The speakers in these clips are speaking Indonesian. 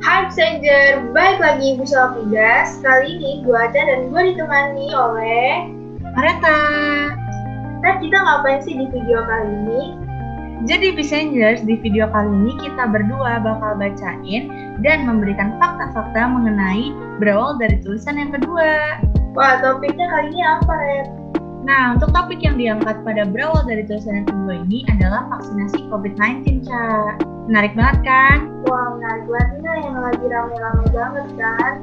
Hai Stranger, baik lagi bersama Fidas. Kali ini gue Aca dan gue ditemani oleh Mareta. Nah, kita ngapain sih di video kali ini? Jadi Passengers, di video kali ini kita berdua bakal bacain dan memberikan fakta-fakta mengenai berawal dari tulisan yang kedua. Wah, topiknya kali ini apa, Red? Nah, untuk topik yang diangkat pada berawal dari tulisan yang kedua ini adalah vaksinasi COVID-19, Ca. Menarik banget kan? Wah, menarik banget nih yang lagi rame-rame banget kan?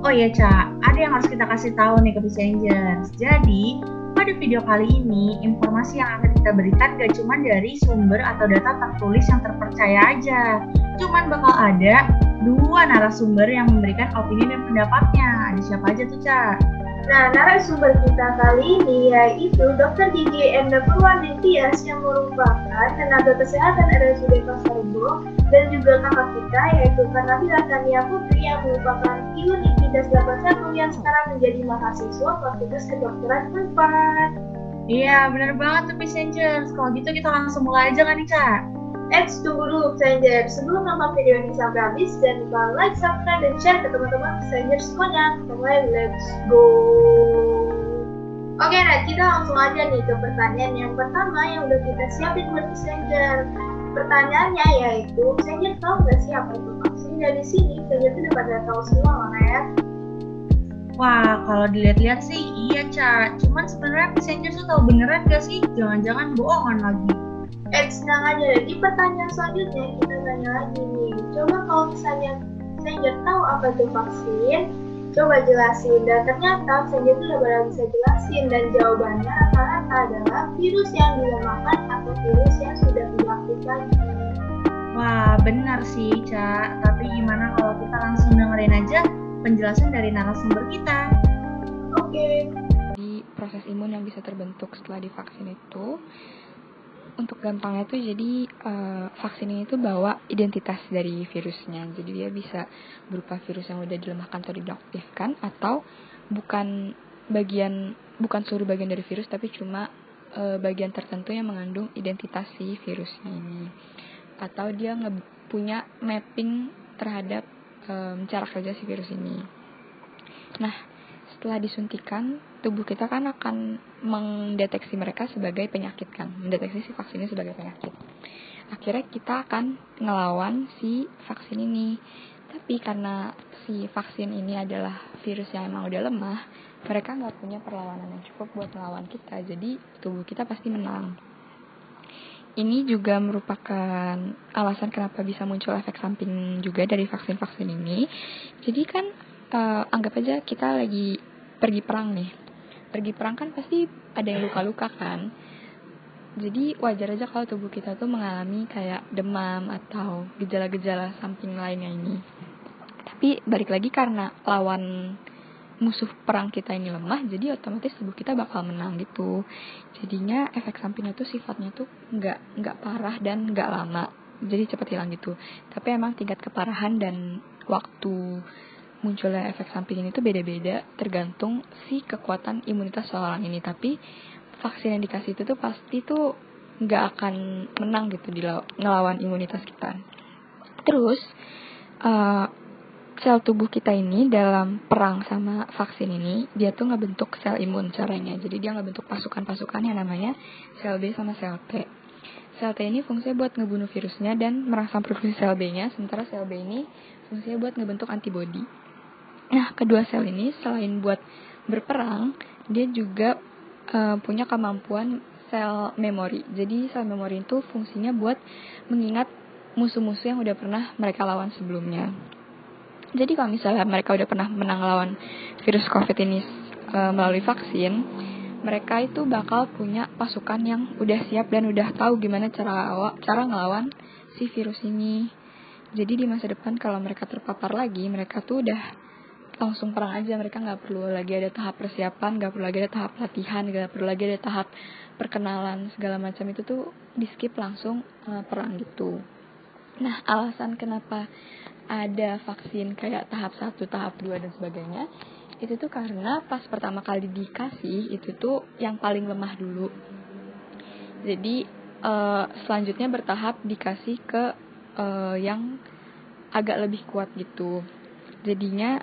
Oh iya, Ca, ada yang harus kita kasih tahu nih ke Passengers. Jadi, pada video kali ini, informasi yang akan kita berikan gak cuma dari sumber atau data tertulis yang terpercaya aja. Cuman bakal ada 2 narasumber yang memberikan opini dan pendapatnya. Ada siapa aja tuh, Ca? Nah, narasumber kita kali ini yaitu Dr. Gigi M. Purwandi Tias yang merupakan tenaga kesehatan RSUD Pasar Rebo dan juga kakak kita yaitu Nabila Tania Putri yang merupakan Unit Fidas 81 yang sekarang menjadi mahasiswa Fakultas Kedokteran Unpad. Iya, benar banget tuh Passengers. Kalau gitu kita langsung mulai aja kan nih, Ca? Tunggu dulu Stranger. Sebelum nonton video ini sampai habis, jangan lupa like, subscribe, dan share ke teman-teman Stranger semuanya. Mulai, let's go. Oke, nah kita langsung aja nih ke pertanyaan yang pertama yang udah kita siapin buat Stranger. Pertanyaannya yaitu, Stranger tahu nggak sih apa itu vaksin? Dari sini, Stranger tuh udah pada tahu semua lah ya. Wah, kalau dilihat-lihat sih iya, Ca. Cuman sebenarnya Passengers tuh tahu beneran gak sih? Jangan-jangan bohongan lagi. Tenang aja, di pertanyaan selanjutnya kita tanya lagi nih. Coba kalau misalnya Stranger tahu apa itu vaksin, coba jelasin. Dan ternyata Stranger itu udah bisa jelasin. Dan jawabannya rata-rata adalah virus yang dilemahkan atau virus yang sudah tidak aktif lagi. Wah, benar sih, Ca. Tapi gimana kalau kita langsung dengerin aja penjelasan dari narasumber kita? Oke. Di proses imun yang bisa terbentuk setelah divaksin itu, untuk gampangnya tuh jadi vaksin ini tuh bawa identitas dari virusnya. Jadi dia bisa berupa virus yang udah dilemahkan atau diaktifkan, atau bukan seluruh bagian dari virus, tapi cuma bagian tertentu yang mengandung identitas si virusnya ini. Atau dia punya mapping terhadap cara kerja si virus ini. Nah, setelah disuntikan, tubuh kita kan akan mendeteksi mereka sebagai penyakit kan, mendeteksi si vaksin ini sebagai penyakit. Akhirnya kita akan ngelawan si vaksin ini. Tapi karena si vaksin ini adalah virus yang emang udah lemah, mereka nggak punya perlawanan yang cukup buat melawan kita. Jadi tubuh kita pasti menang. Ini juga merupakan alasan kenapa bisa muncul efek samping juga dari vaksin-vaksin ini. Jadi kan anggap aja kita lagi pergi perang nih. Pergi perang kan pasti ada yang luka-luka kan. Jadi wajar aja kalau tubuh kita tuh mengalami kayak demam atau gejala-gejala samping lainnya ini. Tapi balik lagi karena lawan musuh perang kita ini lemah, jadi otomatis tubuh kita bakal menang gitu. Jadinya efek sampingnya tuh sifatnya tuh nggak parah dan nggak lama. Jadi cepat hilang gitu. Tapi emang tingkat keparahan dan waktu munculnya efek samping ini tuh beda-beda tergantung si kekuatan imunitas seorang ini. Tapi vaksin yang dikasih itu tuh pasti tuh nggak akan menang gitu di ngelawan imunitas kita. Terus sel tubuh kita ini dalam perang sama vaksin ini, dia tuh ngebentuk sel imun caranya. Jadi dia ngebentuk pasukan-pasukan yang namanya sel B sama sel T. Sel T ini fungsinya buat ngebunuh virusnya dan merangsang produksi sel B-nya, sementara sel B ini fungsinya buat ngebentuk antibodi. Nah, kedua sel ini selain buat berperang, dia juga punya kemampuan sel memori. Jadi sel memori itu fungsinya buat mengingat musuh-musuh yang udah pernah mereka lawan sebelumnya. Jadi kalau misalnya mereka udah pernah menang lawan virus COVID ini melalui vaksin, mereka itu bakal punya pasukan yang udah siap dan udah tahu gimana cara ngelawan si virus ini. Jadi di masa depan kalau mereka terpapar lagi, mereka tuh udah langsung perang aja. Mereka nggak perlu lagi ada tahap persiapan, nggak perlu lagi ada tahap latihan, nggak perlu lagi ada tahap perkenalan segala macam, itu tuh di skip langsung perang gitu. Nah, alasan kenapa ada vaksin kayak tahap 1, tahap 2 dan sebagainya, itu tuh karena pas pertama kali dikasih itu tuh yang paling lemah dulu. Jadi selanjutnya bertahap dikasih ke yang agak lebih kuat gitu. Jadinya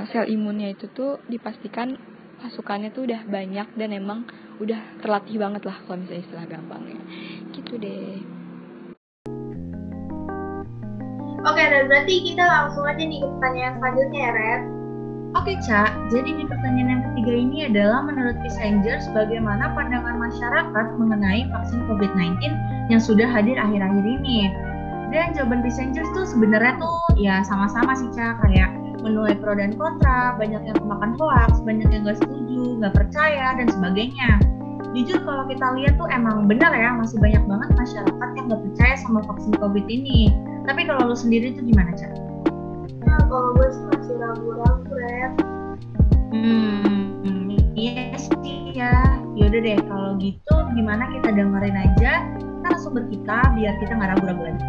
sel imunnya itu tuh dipastikan pasukannya tuh udah banyak dan emang udah terlatih banget lah kalau misalnya istilah gampangnya. Gitu deh. Oke, dan berarti kita langsung aja nih ke pertanyaan selanjutnya ya, Red. Oke, Ca. Jadi di pertanyaan yang ketiga ini adalah menurut Passengers, bagaimana pandangan masyarakat mengenai vaksin COVID-19 yang sudah hadir akhir-akhir ini? Dan jawaban Passengers tuh sebenarnya tuh ya sama-sama sih, Ca. Kayak menuai pro dan kontra, banyak yang kemakan hoax, banyak yang nggak setuju, nggak percaya, dan sebagainya. Jujur kalau kita lihat tuh emang benar ya, masih banyak banget masyarakat yang nggak percaya sama vaksin COVID ini. Tapi kalau lo sendiri tuh gimana, Ca? Nah, kalau gue sih masih ragu-ragu, Red. Iya sih ya. Yaudah deh, kalau gitu gimana kita dengerin aja narasumber kita biar kita nggak ragu-ragu lagi.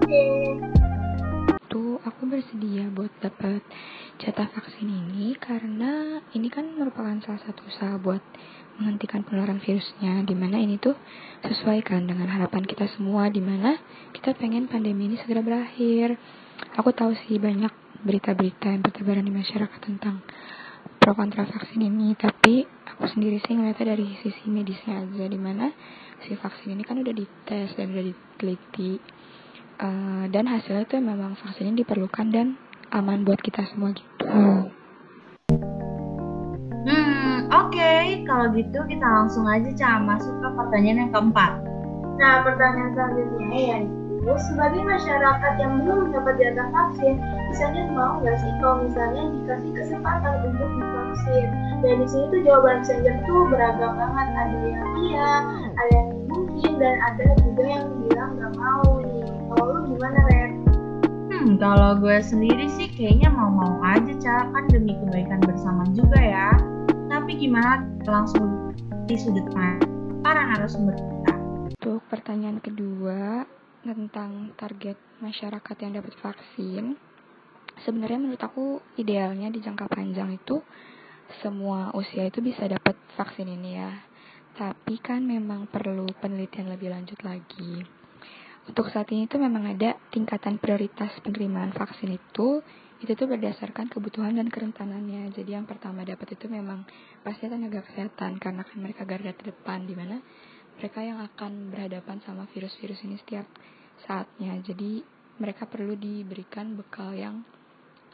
Oke. Tuh, aku bersedia buat dapat jatah vaksin ini karena ini kan merupakan salah satu usaha buat menghentikan penularan virusnya, dimana ini tuh sesuai kan dengan harapan kita semua, dimana kita pengen pandemi ini segera berakhir. Aku tahu sih banyak berita-berita yang bertebaran di masyarakat tentang pro kontra vaksin ini, tapi aku sendiri sih ngeliatnya dari sisi medisnya aja, dimana si vaksin ini kan udah dites dan udah diteliti, dan hasilnya tuh memang vaksin ini diperlukan dan aman buat kita semua gitu. Oke, kalau gitu kita langsung aja Ca, masuk ke pertanyaan yang keempat. Nah, pertanyaan selanjutnya yaitu, sebagai masyarakat yang belum mendapat jatah vaksin, misalnya mau nggak sih kalau misalnya dikasih kesempatan untuk divaksin? Dan di sini tuh jawaban Messenger tuh beragam banget, ada yang iya, ada yang mungkin, dan ada juga yang bilang nggak mau nih. Kalau lu gimana, Ren? Kalau gue sendiri sih kayaknya mau-mau aja, Ca, kan demi kebaikan bersama juga ya. Tapi gimana langsung di sudut pandang para narasumber kita? Untuk pertanyaan kedua tentang target masyarakat yang dapat vaksin, sebenarnya menurut aku idealnya di jangka panjang itu semua usia itu bisa dapat vaksin ini ya. Tapi kan memang perlu penelitian lebih lanjut lagi. Untuk saat ini tuh memang ada tingkatan prioritas penerimaan vaksin itu tuh berdasarkan kebutuhan dan kerentanannya. Jadi yang pertama dapat itu memang pasti tenaga kesehatan, karena kan mereka garda terdepan, di mana mereka yang akan berhadapan sama virus-virus ini setiap saatnya. Jadi mereka perlu diberikan bekal yang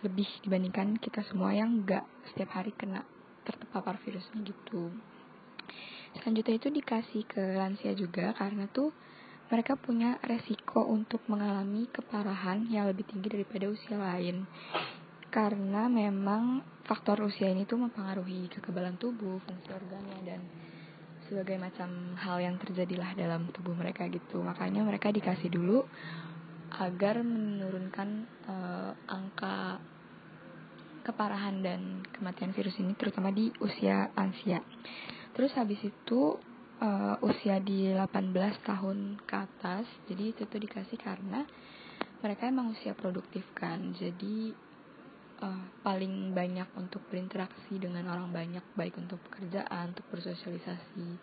lebih dibandingkan kita semua yang nggak setiap hari kena terpapar virusnya gitu. Selanjutnya itu dikasih ke lansia juga, karena tuh mereka punya resiko untuk mengalami keparahan yang lebih tinggi daripada usia lain. Karena memang faktor usia ini tuh mempengaruhi kekebalan tubuh, fungsi organnya, dan sebagai macam hal yang terjadilah dalam tubuh mereka gitu. Makanya mereka dikasih dulu agar menurunkan angka keparahan dan kematian virus ini, terutama di usia lansia. Terus habis itu usia di 18 tahun ke atas, jadi itu tuh dikasih karena mereka emang usia produktif kan, jadi paling banyak untuk berinteraksi dengan orang banyak, baik untuk pekerjaan, untuk bersosialisasi,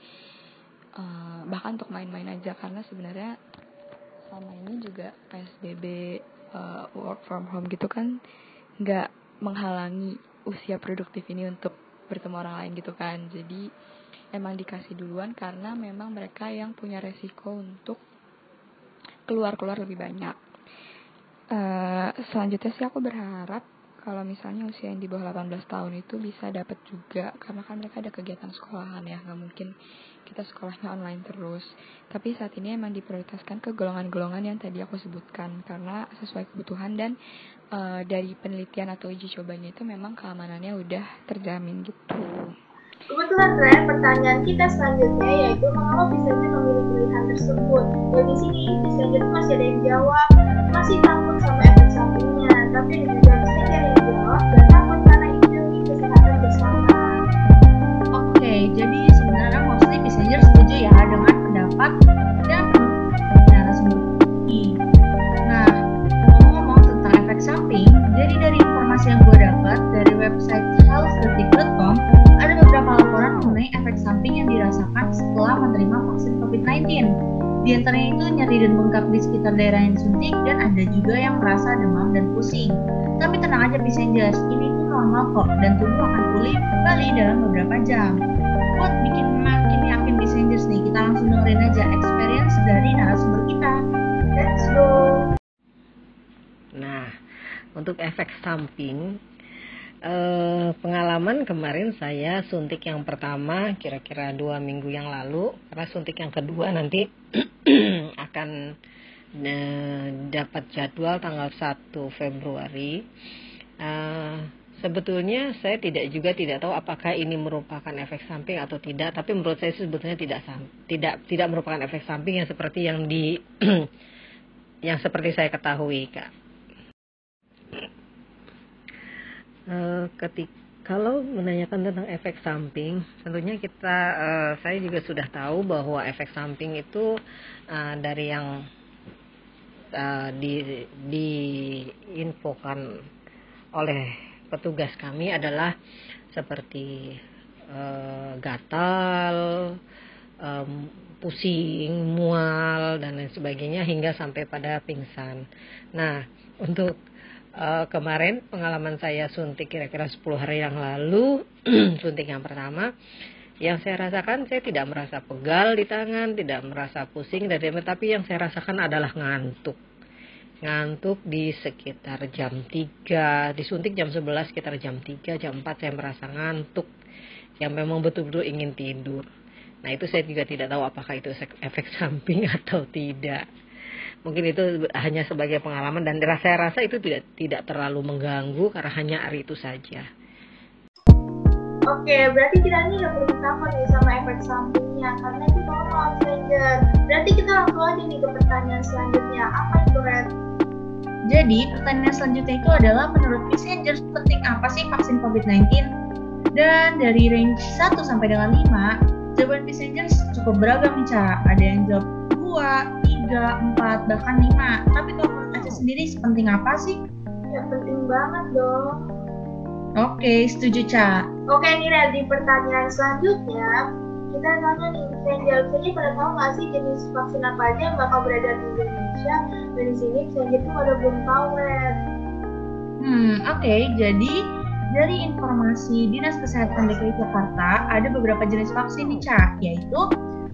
bahkan untuk main-main aja, karena sebenarnya selama ini juga PSBB, work from home gitu kan nggak menghalangi usia produktif ini untuk bertemu orang lain gitu kan. Jadi emang dikasih duluan karena memang mereka yang punya resiko untuk keluar lebih banyak. Selanjutnya sih aku berharap kalau misalnya usia yang di bawah 18 tahun itu bisa dapat juga, karena kan mereka ada kegiatan sekolahan ya, nggak mungkin kita sekolahnya online terus. Tapi saat ini emang diprioritaskan ke golongan-golongan yang tadi aku sebutkan, karena sesuai kebutuhan dan dari penelitian atau uji cobanya itu memang keamanannya udah terjamin gitu. Kebetulan Ren, pertanyaan kita selanjutnya yaitu mengapa Messenger memilih pilihan tersebut. Dan di sini Messenger masih ada yang jawab masih takut sama efek sampingnya, tapi juga Messenger yang jawab dan takut karena ini demi kesehatan bersama. Oke, jadi sebenarnya mostly Messenger setuju ya dengan pendapat dan narasumber ini. Nah, ngomong-ngomong tentang efek samping, jadi dari informasi yang gue dapat dari website health.com, ada beberapa laporan mengenai efek samping yang dirasakan setelah menerima vaksin COVID-19. Di antaranya itu nyeri dan bengkak di sekitar daerah yang disuntik, dan ada juga yang merasa demam dan pusing. Tapi tenang aja Passengers, ini tuh normal kok, dan tubuh akan pulih kembali dalam beberapa jam. Buat bikin makin yakin Passengers nih, kita langsung dengerin aja experience dari narasumber kita. Let's go. Nah, untuk efek samping, pengalaman kemarin saya suntik yang pertama kira-kira 2 minggu yang lalu, karena suntik yang kedua nanti akan dapat jadwal tanggal 1 Februari. Sebetulnya saya tidak tahu apakah ini merupakan efek samping atau tidak, tapi menurut saya sebetulnya tidak merupakan efek samping yang seperti yang seperti saya ketahui, Kak. Kalau menanyakan tentang efek samping, tentunya saya juga sudah tahu bahwa efek samping itu dari yang diinfokan oleh petugas kami adalah seperti gatal, pusing, mual, dan lain sebagainya hingga sampai pada pingsan. Nah, untuk kemarin pengalaman saya suntik kira-kira 10 hari yang lalu, suntik yang pertama, yang saya rasakan, saya tidak merasa pegal di tangan, tidak merasa pusing, tapi yang saya rasakan adalah ngantuk di sekitar jam 3, disuntik jam 11, sekitar jam 3, jam 4 saya merasa ngantuk, yang memang betul-betul ingin tidur. Nah, itu saya juga tidak tahu apakah itu efek samping atau tidak. Mungkin itu hanya sebagai pengalaman, dan saya rasa itu tidak terlalu mengganggu karena hanya hari itu saja. Oke, berarti kita ini nggak perlu takut nih sama efek sampingnya karena itu normal, Stranger. Berarti kita langsung aja nih ke pertanyaan selanjutnya. Apa itu, Red? Jadi pertanyaan selanjutnya itu adalah, menurut Passengers penting apa sih vaksin COVID-19? Dan dari range 1 sampai dengan 5, jawaban Passengers cukup beragam nih, Ca. Ada yang jawab 2, 3, 4, bahkan 5. Tapi kalau menurut Aca sendiri sepenting apa sih? Ya penting banget dong. Oke, setuju, Ca. Oke nih, Red, di pertanyaan selanjutnya kita tanya nih, Stranger, jadi pada tahu nggak sih jenis vaksin apa aja yang bakal beredar di Indonesia? Dan di sini Stranger tuh pada belum tahu, Red. Oke, jadi dari informasi Dinas Kesehatan DKI Jakarta ada beberapa jenis vaksin nih, Ca, yaitu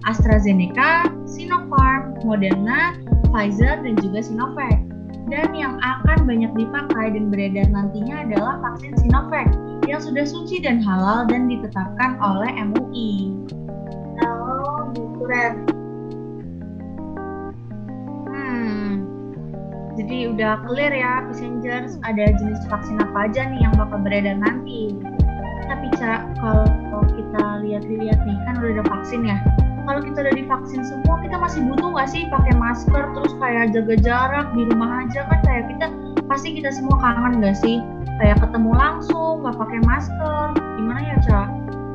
AstraZeneca, Sinopharm, Moderna, Pfizer, dan juga Sinovac. Dan yang akan banyak dipakai dan beredar nantinya adalah vaksin Sinovac yang sudah suci dan halal dan ditetapkan oleh MUI. Oh, gitu, Red. Jadi udah clear ya, Passengers, ada jenis vaksin apa aja nih yang bakal beredar nanti. Tapi, Ca, kalau kita lihat-lihat nih, kan udah ada vaksin ya. Kalau kita udah divaksin semua, kita masih butuh nggak sih pakai masker, terus kayak jaga jarak di rumah aja? Kan kayak kita semua kangen nggak sih? Kayak ketemu langsung, nggak pakai masker. Gimana ya, Ca?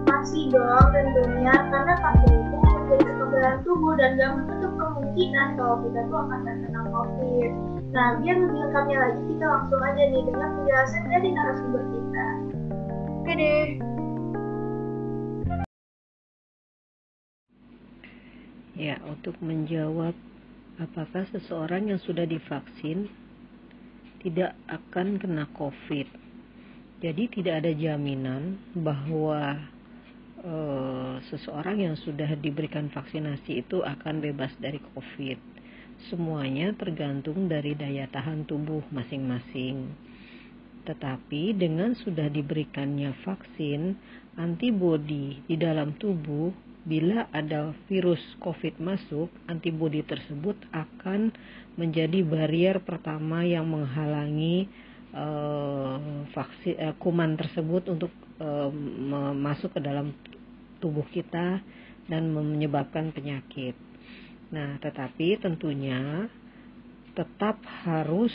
Masih dong tentunya, karena vaksin itu menjadi kekebalan tubuh dan gak menutup kemungkinan kalau kita tuh akan terkena COVID. Nah, biar lebih lengkapnya lagi, kita langsung aja nih dengan penjelasan dari narasumber kita. Oke deh. Ya, untuk menjawab apakah seseorang yang sudah divaksin tidak akan kena COVID. Jadi tidak ada jaminan bahwa seseorang yang sudah diberikan vaksinasi itu akan bebas dari COVID. Semuanya tergantung dari daya tahan tubuh masing-masing. Tetapi dengan sudah diberikannya vaksin, antibodi di dalam tubuh, bila ada virus COVID masuk, antibodi tersebut akan menjadi barier pertama yang menghalangi kuman tersebut untuk masuk ke dalam tubuh kita dan menyebabkan penyakit. Nah, tetapi tentunya tetap harus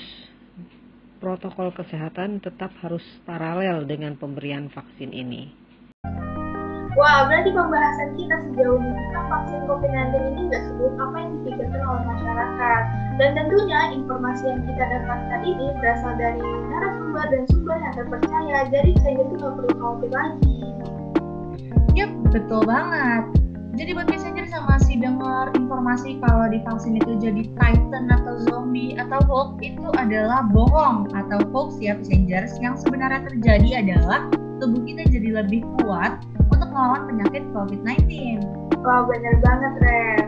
protokol kesehatan tetap harus paralel dengan pemberian vaksin ini. Wah, berarti pembahasan kita sejauh ini tentang vaksin COVID-19 ini nggak seburuk apa yang dipikirkan oleh masyarakat. Dan tentunya informasi yang kita dapatkan ini berasal dari narasumber dan sumber yang terpercaya, jadi saya itu nggak perlu khawatir lagi. Yap, betul banget. Jadi buat passenger yang masih dengar informasi kalau divaksin itu jadi Titan atau zombie atau hoax, itu adalah bohong atau hoax ya passengers. Yang sebenarnya terjadi adalah tubuh kita jadi lebih kuat untuk melawan penyakit COVID-19. Wah, bener banget, Ren.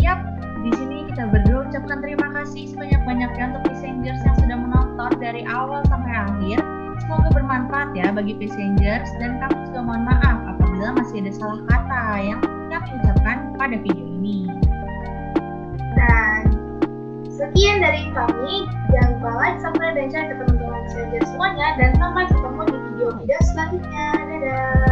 Yap, di sini kita berdua ucapkan terima kasih sebanyak-banyaknya untuk passengers yang sudah menonton dari awal sampai akhir. Semoga bermanfaat ya bagi passengers, dan kami juga mohon maaf apabila masih ada salah kata yang kami ucapkan pada video ini. Dan sekian dari kami. Jangan lupa like, subscribe, dan share ke teman-teman passenger semuanya. Dan sampai ketemu di video selanjutnya. Dadah!